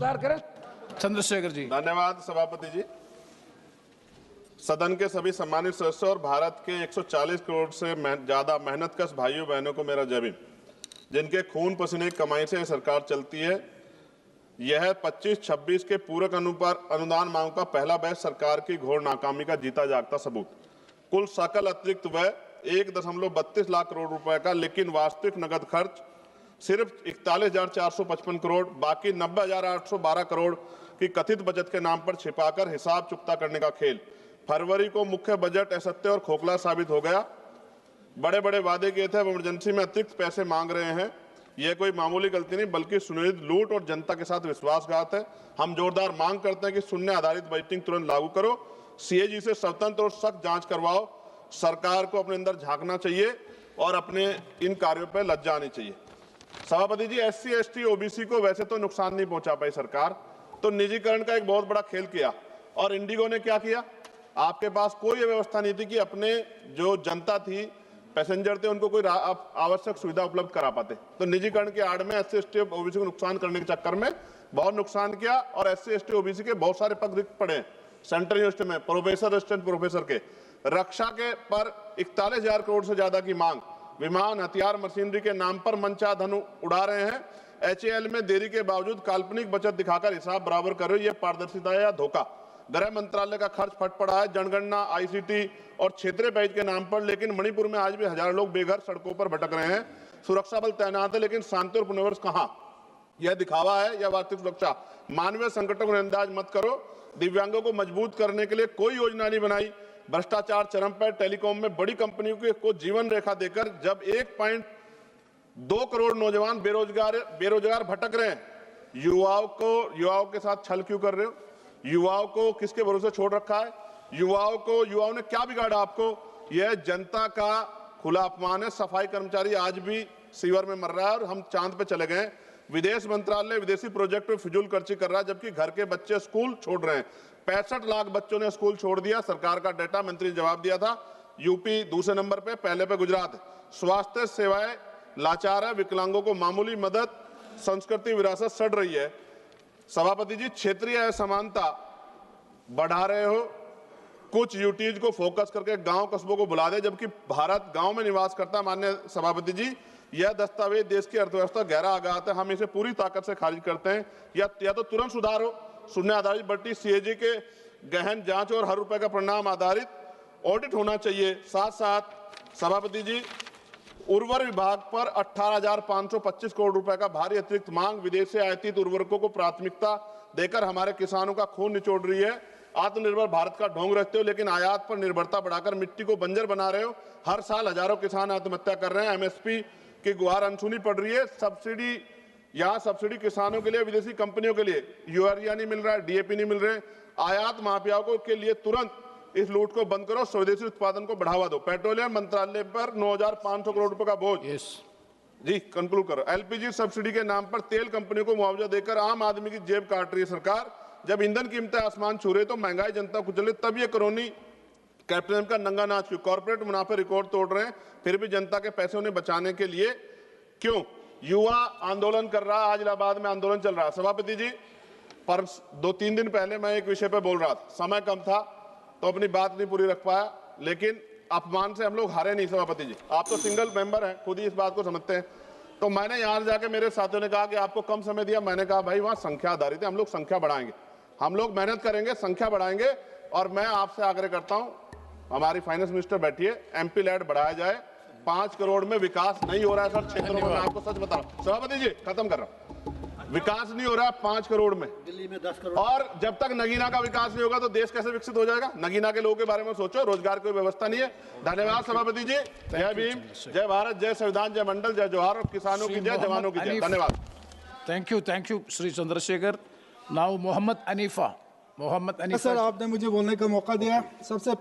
सुधार करें। चंद्रशेखर जी। धन्यवाद सभापति जी। सदन के सभी सम्मानित सदस्यों और भारत के 140 करोड़ से ज्यादा मेहनतकश भाइयों बहनों को मेरा जय भीम। जिनके खून पसीने की कमाई से सरकार चलती है, यह 25-26 के पूरक अनुदान मांग का पहला बैच सरकार की घोर नाकामी का जीता जागता सबूत। कुल सकल अतिरिक्त व्यय 1.32 लाख करोड़ रुपए का, लेकिन वास्तविक नगद खर्च सिर्फ 41,455 करोड़, बाकी 90,812 करोड़ की कथित बचत के नाम पर छिपाकर हिसाब चुकता करने का खेल। फरवरी को मुख्य बजट असत्य और खोखला साबित हो गया। बड़े बड़े वादे किए थे, अब इमरजेंसी में अतिरिक्त पैसे मांग रहे हैं। यह कोई मामूली गलती नहीं बल्कि सुनियोजित लूट और जनता के साथ विश्वासघात है। हम जोरदार मांग करते हैं कि शून्य आधारित बजटिंग तुरंत लागू करो, सीएजी से स्वतंत्र और सख्त जांच करवाओ। सरकार को अपने अंदर झांकना चाहिए और अपने इन कार्यों पर लज्जा आनी चाहिए। सभापति जी, एससी एसटी ओबीसी को वैसे तो नुकसान नहीं पहुंचा पाई सरकार, तो निजीकरण का एक बहुत बड़ा खेल किया। और इंडिगो ने क्या किया? आपके पास कोई व्यवस्था नहीं थी कि अपने जो जनता थी, पैसेंजर थे, उनको कोई आवश्यक सुविधा उपलब्ध करा पाते। तो निजीकरण के आड़ में एससी एसटी ओबीसी को नुकसान करने के चक्कर में बहुत नुकसान किया और एससी एसटी ओबीसी के बहुत सारे पद रिक्त पड़े सेंट्रल यूनिवर्सिटी में, प्रोफेसर, असिस्टेंट प्रोफेसर के। रक्षा के पर 41,000 करोड़ से ज्यादा की मांग। विमान, हथियार, मशीनरी के नाम पर मनचाहा धन उड़ा रहे हैं। एचएएल में देरी के बावजूद काल्पनिक बचत दिखाकर हिसाब बराबर कर रहे हो, यह पारदर्शिता या धोखा। गृह मंत्रालय का खर्च फट पड़ा है जनगणना, आईसीटी और क्षेत्रीय पैकेज के नाम पर, लेकिन मणिपुर में आज भी हजारों लोग बेघर सड़कों पर भटक रहे हैं। सुरक्षा बल तैनात है, लेकिन शांति और पुनर्वास कहां? यह दिखावा है या वास्तविक सुरक्षा? मानवीय संकटों को नजरअंदाज मत करो। दिव्यांगों को मजबूत करने के लिए कोई योजना नहीं बनाई। भ्रष्टाचार चरम पर। टेलीकॉम में बड़ी कंपनियों को जीवन रेखा देकर जब 1.2 करोड़ नौजवान बेरोजगार भटक रहे हैं, युवाओं के साथ छल क्यों कर रहे हो? युवाओं को किसके भरोसे छोड़ रखा है? युवाओं ने क्या बिगाड़ा आपको? यह जनता का खुला अपमान है। सफाई कर्मचारी आज भी सीवर में मर रहा है और हम चांद पे चले गए। विदेश मंत्रालय विदेशी प्रोजेक्ट में फिजूल खर्ची कर रहा है, जबकि घर के बच्चे स्कूल छोड़ रहे हैं। 65 लाख बच्चों ने स्कूल छोड़ दिया। सरकार का डेटा मंत्री ने जवाब दिया था। यूपी दूसरे नंबर पे, पहले पे गुजरात है। स्वास्थ्य सेवाएं लाचार है। विकलांगों को मामूली मदद, संस्कृति विरासत सड़ रही है। सभापति जी, क्षेत्रीय असमानता बढ़ा रहे हो। कुछ यूटीज को फोकस करके गांव कस्बों को बुला दे, जबकि भारत गांव में निवास करता है। माननीय सभापति जी, यह दस्तावेज देश की अर्थव्यवस्था गहरा आघात है। हम इसे पूरी ताकत से खारिज करते हैं। या तो तुरंत सुधार हो, शून्य आधारित बजट, सीएजी के गहन जांच और हर रुपए का परिणाम आधारित ऑडिट होना चाहिए। साथ साथ सभापति जी, उर्वर विभाग पर 18,525 करोड़ रुपए का भारी अतिरिक्त मांग। विदेश से आयातित उर्वरकों को प्राथमिकता देकर हमारे किसानों का खून निचोड़ रही है। आत्मनिर्भर भारत का ढोंग रखते हो, लेकिन आयात पर निर्भरता बढ़ाकर मिट्टी को बंजर बना रहे हो। हर साल हजारों किसान आत्महत्या कर रहे हैं। एमएसपी की गुहार अनसुनी पड़ रही है। सब्सिडी किसानों के लिए, विदेशी कंपनियों के लिए यूरिया नहीं मिल रहा है, डीएपी नहीं मिल रहे। आयात माफियाओं के लिए तुरंत इस लूट को बंद करो, स्वदेशी उत्पादन को बढ़ावा दो। पेट्रोलियम मंत्रालय पर 9,500 करोड़ रुपए का बोझ। जी कंक्लूड करो। एलपीजी सब्सिडी के नाम पर तेल कंपनियों को मुआवजा देकर आम आदमी की जेब काट रही है सरकार। जब ईंधन कीमतें आसमान छू रही तो महंगाई जनता को चले, तब ये करोनी कैपिटलिज्म का नंगा नाच क्यों? कॉर्पोरेट मुनाफे रिकॉर्ड तोड़ रहे हैं, फिर भी जनता के पैसे उन्हें बचाने के लिए क्यों? युवा आंदोलन कर रहा है, आज इलाहाबाद में आंदोलन चल रहा है। सभापति जी, पर 2-3 दिन पहले मैं एक विषय पर बोल रहा था, समय कम था तो अपनी बात नहीं पूरी रख पाया, लेकिन अपमान से हम लोग हारे नहीं। सभापति जी, आप तो सिंगल मेंबर हैं, खुद ही इस बात को समझते हैं। तो मैंने यहां जाके मेरे साथियों ने कहा कि आपको कम समय दिया। मैंने कहा भाई वहां संख्या आधारित है, हम लोग संख्या बढ़ाएंगे, हम लोग मेहनत करेंगे, संख्या बढ़ाएंगे। और मैं आपसे आग्रह करता हूं, हमारी फाइनेंस मिनिस्टर बैठी है, एमपी लैड बढ़ाया जाए। 5 करोड़ में विकास नहीं हो रहा है सर क्षेत्रों में, मैं आपको सच बता रहा हूं। सभापति जी खत्म कर रहा हूं, विकास नहीं हो रहा है 5 करोड़ में। दिल्ली में 10 करोड़। और जब तक नगीना का विकास नहीं होगा तो देश कैसे विकसित हो जाएगा? नगीना के लोगों के बारे में सोचो, रोजगार की व्यवस्था नहीं है। धन्यवाद सभापति जी। जय भीम, जय भारत, जय संविधान, जय मंडल, जय जोहार। और किसानों की जय, जवानों की जय। धन्यवाद। Thank you Shri Chandrashekhar. Now Mohammed Anifa. Sir, आपने मुझे बोलने का मौका दिया। सबसे पहले